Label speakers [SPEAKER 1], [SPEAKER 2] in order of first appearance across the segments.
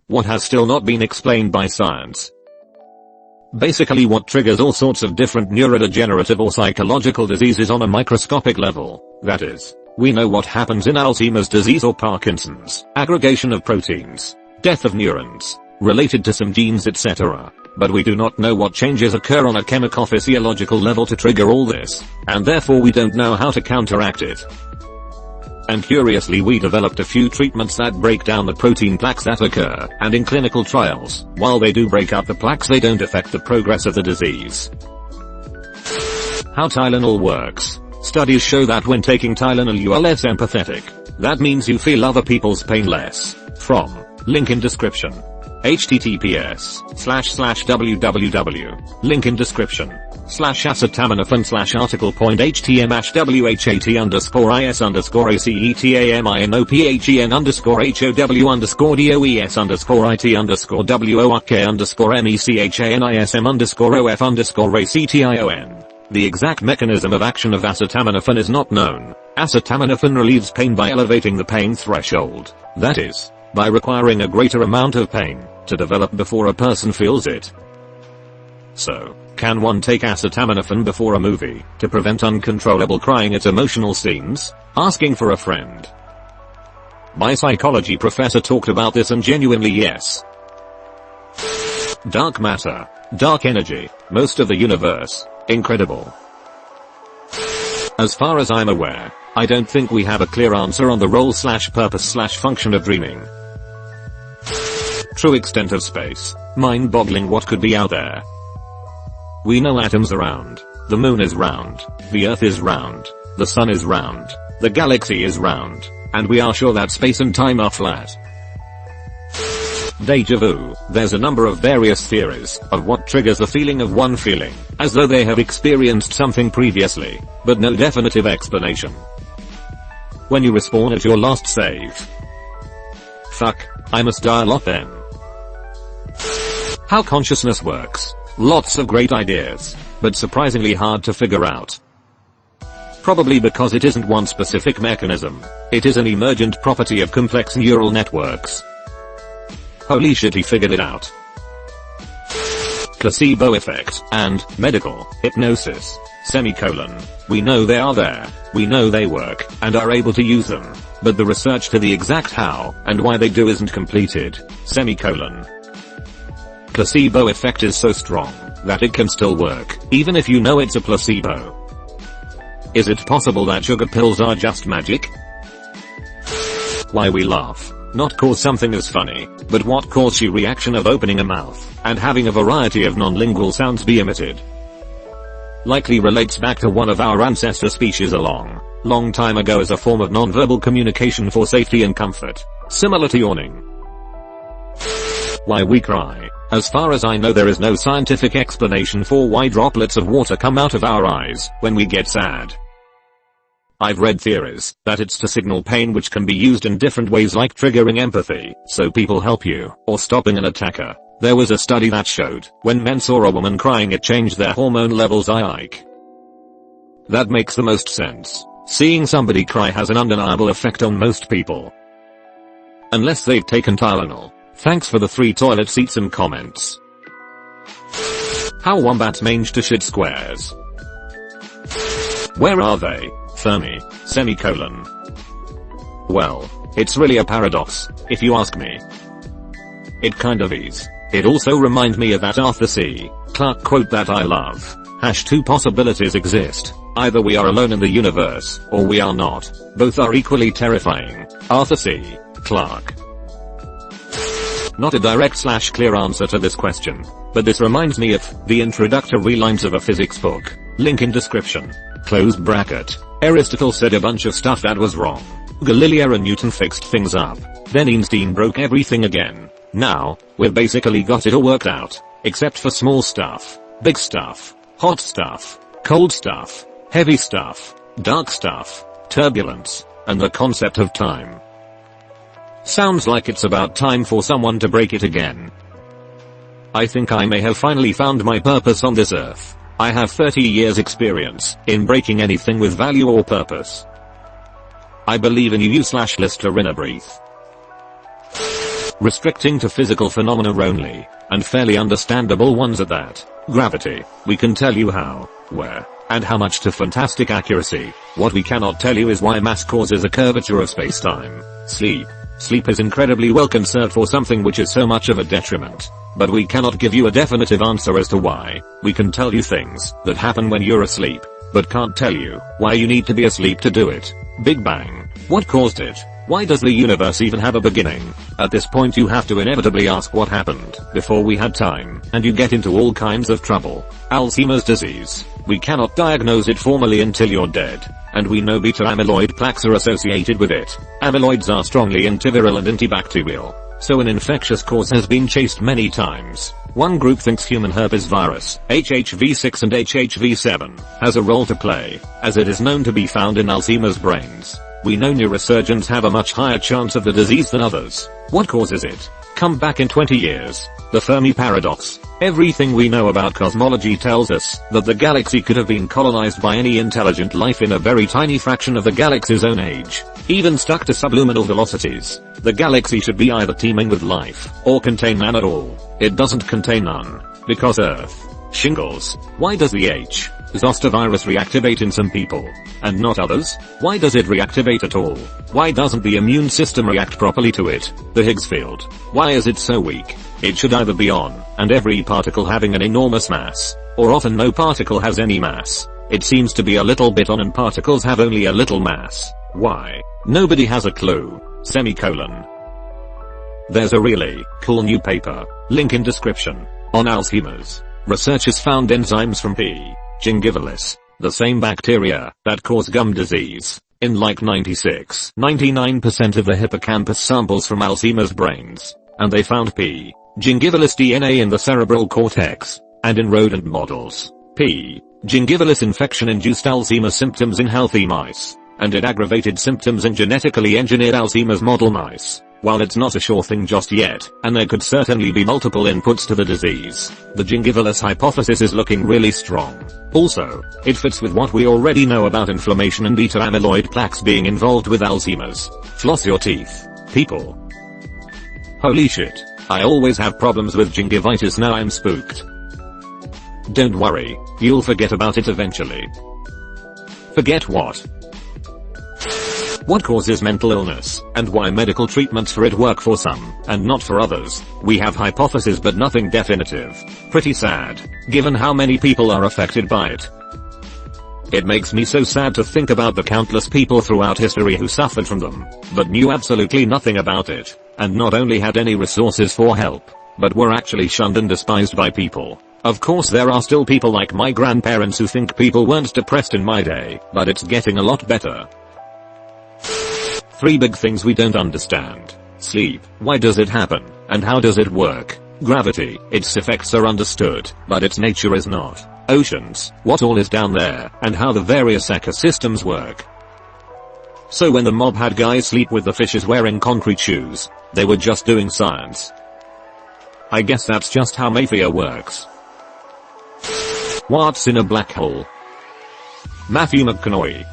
[SPEAKER 1] What has still not been explained by science? Basically what triggers all sorts of different neurodegenerative or psychological diseases on a microscopic level. That is, we know what happens in Alzheimer's disease or Parkinson's, aggregation of proteins, death of neurons, related to some genes etc. But we do not know what changes occur on a chemico-physiological level to trigger all this, and therefore we don't know how to counteract it. And curiously we developed a few treatments that break down the protein plaques that occur, and in clinical trials, while they do break up the plaques they don't affect the progress of the disease. How Tylenol works. Studies show that when taking Tylenol you are less empathetic. That means you feel other people's pain less. From link in description. https://www. Link in description. /acetaminophen/ article.html_acetaminophen/DOES_PHENDOS_HOWDOES_DOEIS_DOES_ACTION. The exact mechanism of action of acetaminophen is not known. Acetaminophen relieves pain by elevating the pain threshold. That is, by requiring a greater amount of pain to develop before a person feels it. So, can one take acetaminophen before a movie to prevent uncontrollable crying at emotional scenes? Asking for a friend. My psychology professor talked about this and genuinely yes. Dark matter. Dark energy. Most of the universe. Incredible. As far as I'm aware, I don't think we have a clear answer on the role/purpose/function of dreaming. True extent of space. Mind-boggling what could be out there. We know atoms are round, the moon is round, the earth is round, the sun is round, the galaxy is round, and we are sure that space and time are flat. Deja vu. There's a number of various theories of what triggers the feeling of one feeling, as though they have experienced something previously, but no definitive explanation. When you respawn at your last save. Fuck, I must die a lot then. How consciousness works. Lots of great ideas, but surprisingly hard to figure out. Probably because it isn't one specific mechanism, it is an emergent property of complex neural networks. Holy shit, he figured it out. Placebo effect and medical hypnosis. We know they are there, we know they work, and are able to use them, but the research to the exact how and why they do isn't completed. Placebo effect is so strong that it can still work, even if you know it's a placebo. Is it possible that sugar pills are just magic? Why we laugh. Not cause something as funny, but what cause the reaction of opening a mouth and having a variety of non-lingual sounds be emitted. Likely relates back to one of our ancestor species a long time ago as a form of non-verbal communication for safety and comfort, similar to yawning. Why we cry. As far as I know there is no scientific explanation for why droplets of water come out of our eyes when we get sad. I've read theories that it's to signal pain, which can be used in different ways like triggering empathy, so people help you, or stopping an attacker. There was a study that showed when men saw a woman crying it changed their hormone levels. That makes the most sense. Seeing somebody cry has an undeniable effect on most people. Unless they've taken Tylenol. Thanks for the 3 toilet seats and comments. How wombats manage to shit squares. Where are they? Fermi. Well, it's really a paradox, if you ask me. It kind of is. It also reminds me of that Arthur C. Clarke quote that I love. #2 possibilities exist. Either we are alone in the universe, or we are not. Both are equally terrifying. Arthur C. Clarke. Not a direct/clear answer to this question, but this reminds me of the introductory lines of a physics book. Link in description. Close bracket. Aristotle said a bunch of stuff that was wrong. Galileo and Newton fixed things up. Then Einstein broke everything again. Now, we've basically got it all worked out, except for small stuff, big stuff, hot stuff, cold stuff, heavy stuff, dark stuff, turbulence, and the concept of time. Sounds like it's about time for someone to break it again. I think I may have finally found my purpose on this earth. I have 30 years experience in breaking anything with value or purpose. I believe in you/Lister Rinnerbreath. restricting to physical phenomena only, and fairly understandable ones at that. Gravity. We can tell you how, where, and how much to fantastic accuracy. What we cannot tell you is why mass causes a curvature of space-time. Sleep. Sleep is incredibly well conserved for something which is so much of a detriment. But we cannot give you a definitive answer as to why. We can tell you things that happen when you're asleep, but can't tell you why you need to be asleep to do it. Big Bang. What caused it? Why does the universe even have a beginning? At this point you have to inevitably ask what happened before we had time, and you get into all kinds of trouble. Alzheimer's disease. We cannot diagnose it formally until you're dead, and we know beta amyloid plaques are associated with it. Amyloids are strongly antiviral and antibacterial, so an infectious cause has been chased many times. One group thinks human herpes virus, HHV6 and HHV7, has a role to play, as it is known to be found in Alzheimer's brains. We know neurosurgeons have a much higher chance of the disease than others. What causes it? Come back in 20 years. The Fermi paradox. Everything we know about cosmology tells us that the galaxy could have been colonized by any intelligent life in a very tiny fraction of the galaxy's own age. Even stuck to subluminal velocities, the galaxy should be either teeming with life or contain none at all. It doesn't contain none, because Earth. Shingles. Why does the Zoster virus reactivate in some people, and not others? Why does it reactivate at all? Why doesn't the immune system react properly to it? The Higgs field. Why is it so weak? It should either be on, and every particle having an enormous mass, or often no particle has any mass. It seems to be a little bit on and particles have only a little mass. Why? Nobody has a clue. Semicolon. There's a really cool new paper, link in description, on Alzheimer's. Researchers found enzymes from P. gingivalis, the same bacteria that cause gum disease, in like 99% of the hippocampus samples from Alzheimer's brains, and they found P. gingivalis DNA in the cerebral cortex, and in rodent models. P. gingivalis infection induced Alzheimer's symptoms in healthy mice, and it aggravated symptoms in genetically engineered Alzheimer's model mice. While it's not a sure thing just yet, and there could certainly be multiple inputs to the disease, the gingivalis hypothesis is looking really strong. Also, it fits with what we already know about inflammation and beta amyloid plaques being involved with Alzheimer's. Floss your teeth, people. Holy shit, I always have problems with gingivitis, now I'm spooked. Don't worry, you'll forget about it eventually. Forget what? What causes mental illness, and why medical treatments for it work for some, and not for others? We have hypotheses but nothing definitive. Pretty sad, given how many people are affected by it. It makes me so sad to think about the countless people throughout history who suffered from them, but knew absolutely nothing about it, and not only had any resources for help, but were actually shunned and despised by people. Of course there are still people like my grandparents who think people weren't depressed in my day, but it's getting a lot better. 3 big things we don't understand. Sleep. Why does it happen? And how does it work? Gravity. Its effects are understood, but its nature is not. Oceans. What all is down there, and how the various ecosystems work. So when the mob had guys sleep with the fishes wearing concrete shoes, they were just doing science. I guess that's just how Mafia works. What's in a black hole? Matthew McConaughey.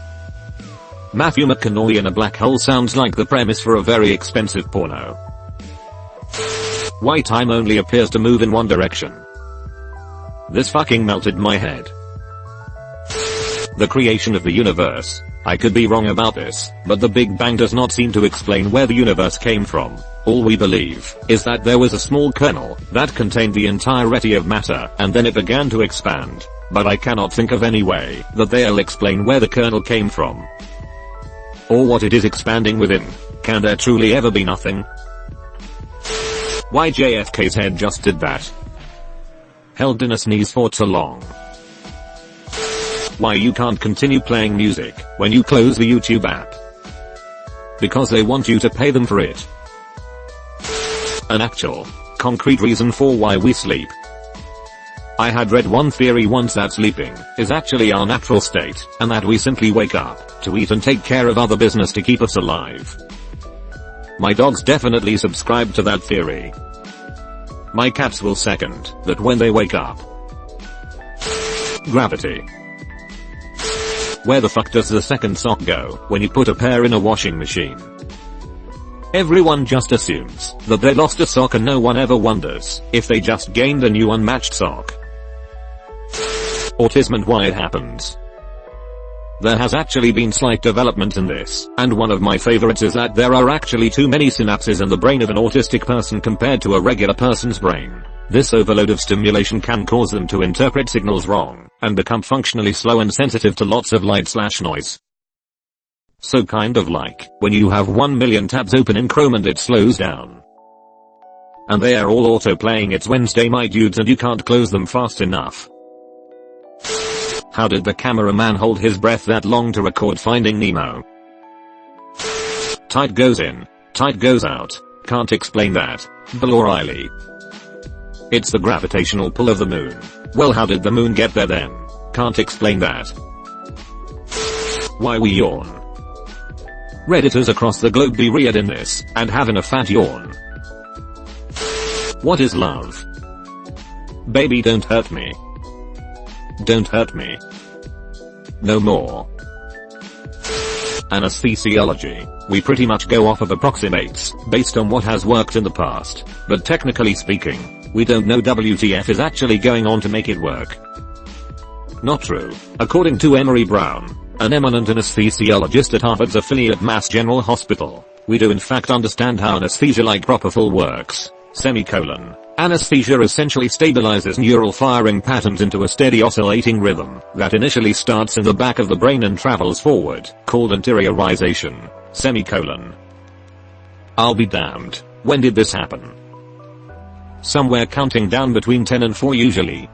[SPEAKER 1] Matthew McConaughey in a black hole sounds like the premise for a very expensive porno. Why time only appears to move in one direction. This fucking melted my head. The creation of the universe. I could be wrong about this, but the Big Bang does not seem to explain where the universe came from. All we believe is that there was a small kernel that contained the entirety of matter and then it began to expand. But I cannot think of any way that they'll explain where the kernel came from. Or what it is expanding within. Can there truly ever be nothing? Why JFK's head just did that? Held in a sneeze for so long. Why you can't continue playing music when you close the YouTube app. Because they want you to pay them for it. An actual, concrete reason for why we sleep. I had read one theory once that sleeping is actually our natural state, and that we simply wake up to eat and take care of other business to keep us alive. My dogs definitely subscribe to that theory. My cats will second that when they wake up. Gravity. Where the fuck does the second sock go when you put a pair in a washing machine? Everyone just assumes that they lost a sock and no one ever wonders if they just gained a new unmatched sock. Autism and why it happens. There has actually been slight development in this, and one of my favorites is that there are actually too many synapses in the brain of an autistic person compared to a regular person's brain. This overload of stimulation can cause them to interpret signals wrong, and become functionally slow and sensitive to lots of light/noise. So kind of like when you have 1 million tabs open in Chrome and it slows down. And they are all auto-playing It's Wednesday my dudes and you can't close them fast enough. How did the cameraman hold his breath that long to record Finding Nemo? Tight goes in, tight goes out, can't explain that. Bill O'Reilly. It's the gravitational pull of the moon. Well, how did the moon get there then? Can't explain that. Why we yawn. Redditors across the globe be reared in this, and having a fat yawn. What is love? Baby don't hurt me. Don't hurt me. No more. Anesthesiology. We pretty much go off of approximates, based on what has worked in the past, but technically speaking, we don't know WTF is actually going on to make it work. Not true. According to Emory Brown, an eminent anesthesiologist at Harvard's affiliate Mass General Hospital, we do in fact understand how anesthesia like propofol works. Anesthesia essentially stabilizes neural firing patterns into a steady oscillating rhythm that initially starts in the back of the brain and travels forward, called interiorization. I'll be damned. When did this happen? Somewhere counting down between 10 and 4 usually.